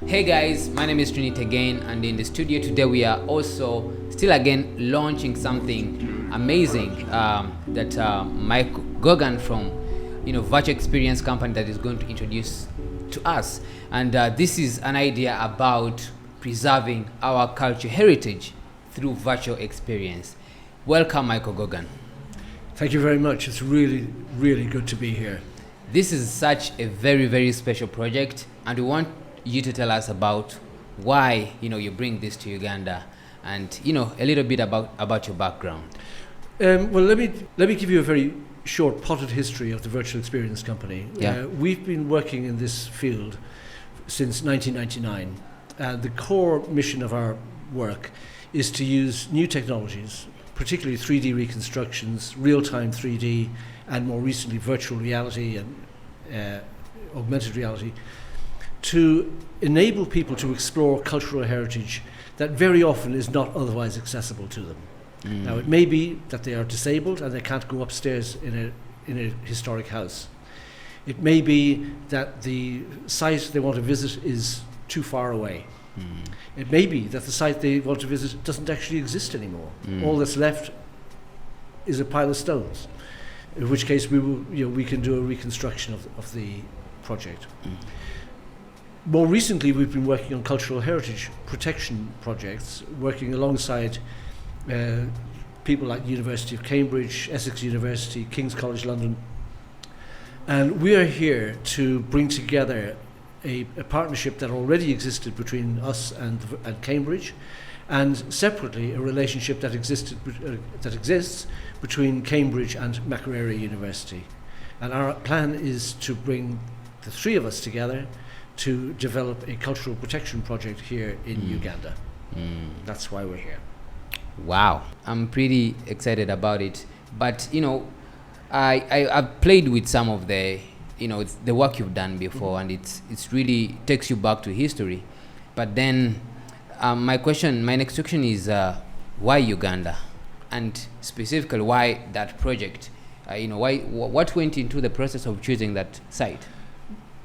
Hey guys, my name is Trinity again, and in the studio today we are also still again launching something amazing that Mike Gogan from Virtual Experience company that is going to introduce to us. And this is an idea about preserving our cultural heritage through virtual experience. Welcome, Michael Gogan. Thank you very much. It's really, really good to be here. This is such a very, very special project, and we want you to tell us about why you bring this to Uganda, and a little bit about your background. Well, let me give you a very short potted history of the Virtual Experience Company. Yeah. We've been working in this field since 1999. The core mission of our work is to use new technologies, particularly 3D reconstructions, real-time 3D, and more recently virtual reality and augmented reality, to enable people to explore cultural heritage that very often is not otherwise accessible to them. Now, it may be that they are disabled and they can't go upstairs in a historic house. It may be that the site they want to visit is too far away. It may be that the site they want to visit doesn't actually exist anymore. All that's left is a pile of stones, in which case we can do a reconstruction of the project. More recently, we've been working on cultural heritage protection projects, working alongside people like the University of Cambridge, Essex University, King's College London. And we are here to bring together a partnership that already existed between us and Cambridge, and separately a relationship that exists between Cambridge and Makerere University. And our plan is to bring the three of us together to develop a cultural protection project here in Uganda. That's why we're here. Wow, I'm pretty excited about it. But I've played with some of the it's the work you've done before, and it's really takes you back to history. But then my next question is why Uganda, and specifically why that project? What went into the process of choosing that site?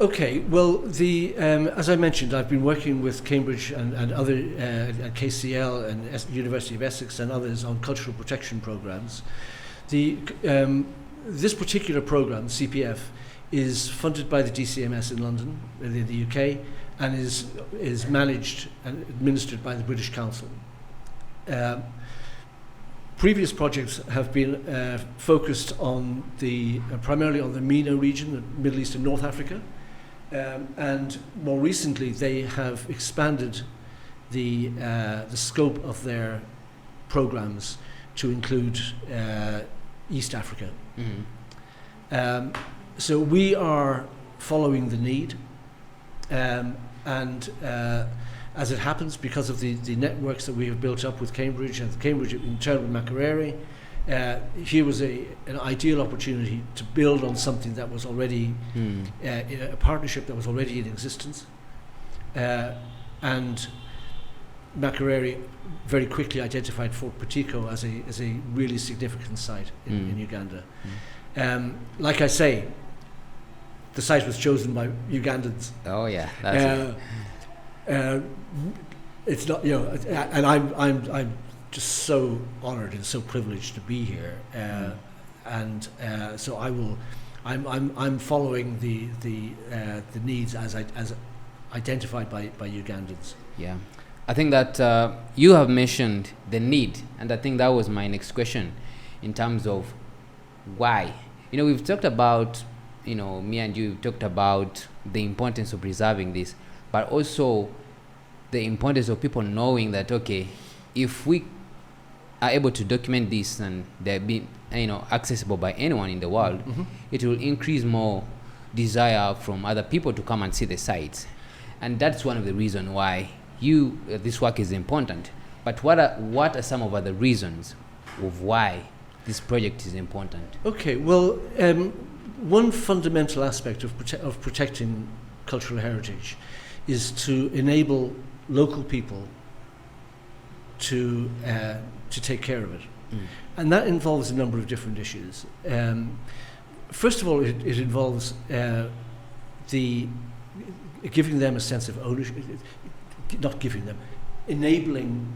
Okay, well, as I mentioned, I've been working with Cambridge and other KCL and University of Essex and others on cultural protection programs. This particular program, CPF, is funded by the DCMS in London, in the UK, and is managed and administered by the British Council. Previous projects have been focused on primarily on the MENA region, the Middle East and North Africa. And more recently, they have expanded the scope of their programs to include East Africa. So we are following the need, and as it happens, because of the networks that we have built up with Cambridge and Cambridge in turn with Makerere, here was an ideal opportunity to build on something that was already a partnership that was already in existence, and Makerere very quickly identified Fort Petiko as a really significant site in Uganda. Like I say, the site was chosen by Ugandans. Oh yeah, that's it's not, and I'm just so honoured and so privileged to be here, and so I'm following the needs as identified by Ugandans. Yeah, I think that you have mentioned the need, and I think that was my next question, in terms of why. We've talked about, me and you talked about the importance of preserving this, but also the importance of people knowing that, okay, if we are able to document this and they're being accessible by anyone in the world, it will increase more desire from other people to come and see the sites. And that's one of the reasons why this work is important. But what are some of other reasons of why this project is important? Okay, well, one fundamental aspect of protecting cultural heritage is to enable local people to take care of it. And that involves a number of different issues. First of all, it involves giving them a sense of ownership, not giving them, enabling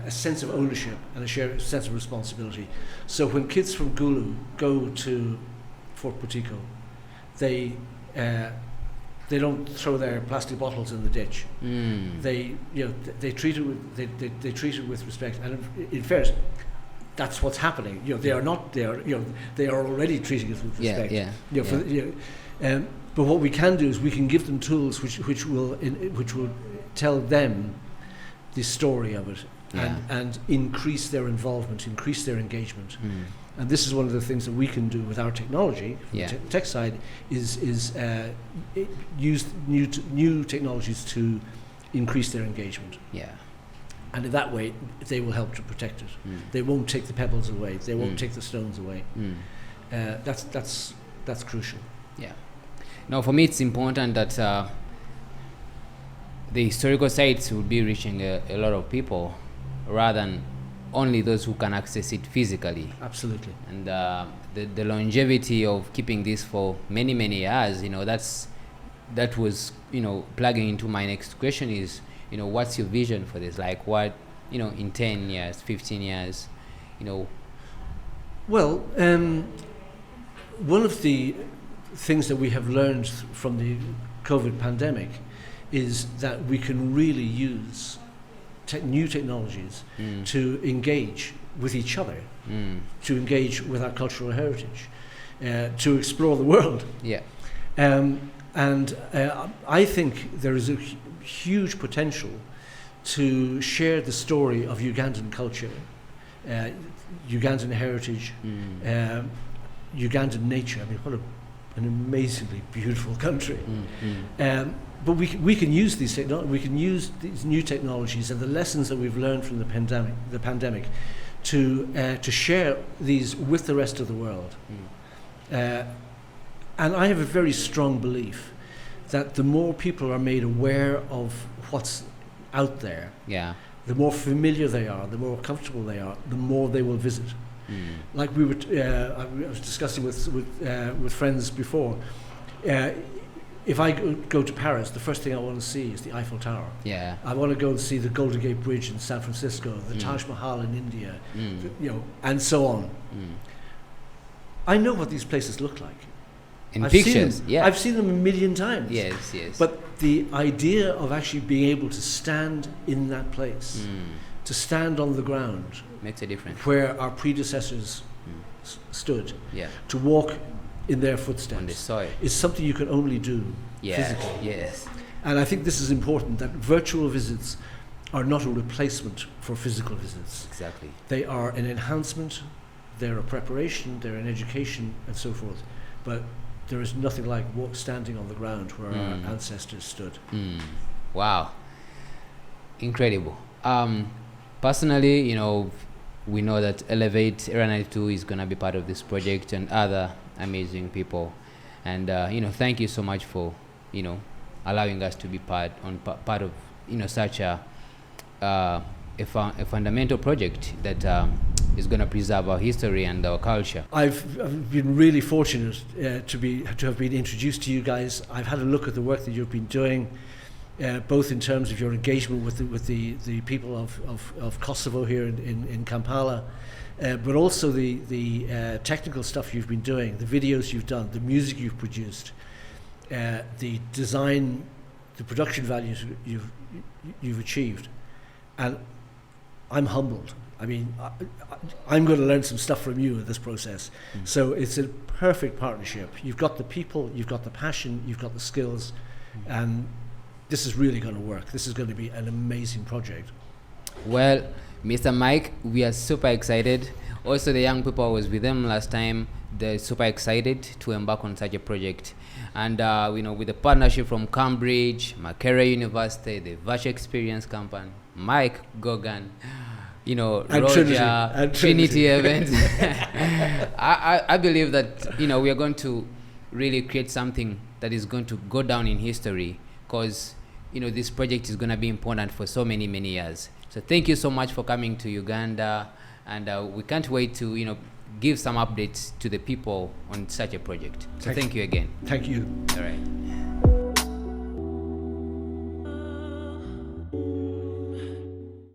a sense of ownership and a shared sense of responsibility. So when kids from Gulu go to Fort Butiko, they don't throw their plastic bottles in the ditch. They treat it with respect, and in fairness, that's what's happening. They are already treating it with respect. But what we can do is we can give them tools which will tell them the story of it, and increase their involvement, increase their engagement. And this is one of the things that we can do with our technology, from the tech side, is use new technologies to increase their engagement. And in that way, they will help to protect it. They won't take the pebbles away. They won't take the stones away. That's crucial. Now, for me, it's important that the historical sites will be reaching a lot of people, rather than only those who can access it physically. Absolutely. And the longevity of keeping this for many, many years, that was, plugging into my next question is, what's your vision for this? Like what, in 10 years, 15 years, Well, one of the things that we have learned from the COVID pandemic is that we can really use new technologies to engage with each other, to engage with our cultural heritage, to explore the world. And I think there is a huge potential to share the story of Ugandan culture, Ugandan heritage, Ugandan nature. I mean, what an amazingly beautiful country. But we can use these new technologies and the lessons that we've learned from the pandemic to share these with the rest of the world. And I have a very strong belief that the more people are made aware of what's out there, the more familiar they are, the more comfortable they are, the more they will visit. Like I was discussing with friends before. If I go to Paris, the first thing I want to see is the Eiffel Tower. I want to go and see the Golden Gate Bridge in San Francisco, the Taj Mahal in India, and so on. I know what these places look like. In pictures, I've seen them a million times. Yes. But the idea of actually being able to stand in that place, to stand on the ground, makes a difference. Where our predecessors stood, to walk in their footsteps on the soil is something you can only do physically. And I think this is important, that virtual visits are not a replacement for physical visits. Exactly. They are an enhancement, they're a preparation, they're an education, and so forth. But there is nothing like standing on the ground where our ancestors stood. Wow. Incredible. Personally, we know that Elevate Area 92 is going to be part of this project and other amazing people. And, thank you so much for, allowing us to be part of, such a fundamental project that is going to preserve our history and our culture. I've been really fortunate to have been introduced to you guys. I've had a look at the work that you've been doing, both in terms of your engagement with the people of Kosovo here in Kampala, but also the technical stuff you've been doing, the videos you've done, the music you've produced, the design, the production values you've achieved, and I'm humbled. I mean, I'm going to learn some stuff from you in this process. So it's a perfect partnership. You've got the people, you've got the passion, you've got the skills, and this is really going to work. This is going to be an amazing project. Well, Mr. Mike, we are super excited. Also, the young people I was with them last time, they're super excited to embark on such a project. And, with the partnership from Cambridge, Makerere University, the Virtual Experience Company, Mike Gogan, Roger, Trinity events. I believe that, we are going to really create something that is going to go down in history, because, this project is going to be important for so many, many years. So thank you so much for coming to Uganda, and we can't wait to, give some updates to the people on such a project. So thank you again. Thank you. All right.